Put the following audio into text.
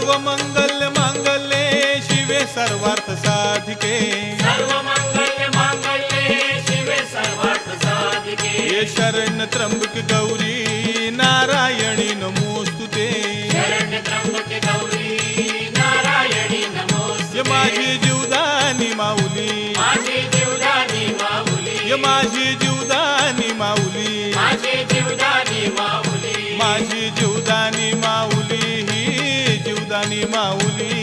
सर्व मंगल मांगल्ये शिवे सर्वार्थ साधिके ये शरण त्र्यंबक गौरी नारायणी नमोस्तुते ये माझी जीवदानी माऊली ये माझी जीवदानी माऊली माझी जीवदानी माऊली ही जीवदानी माऊली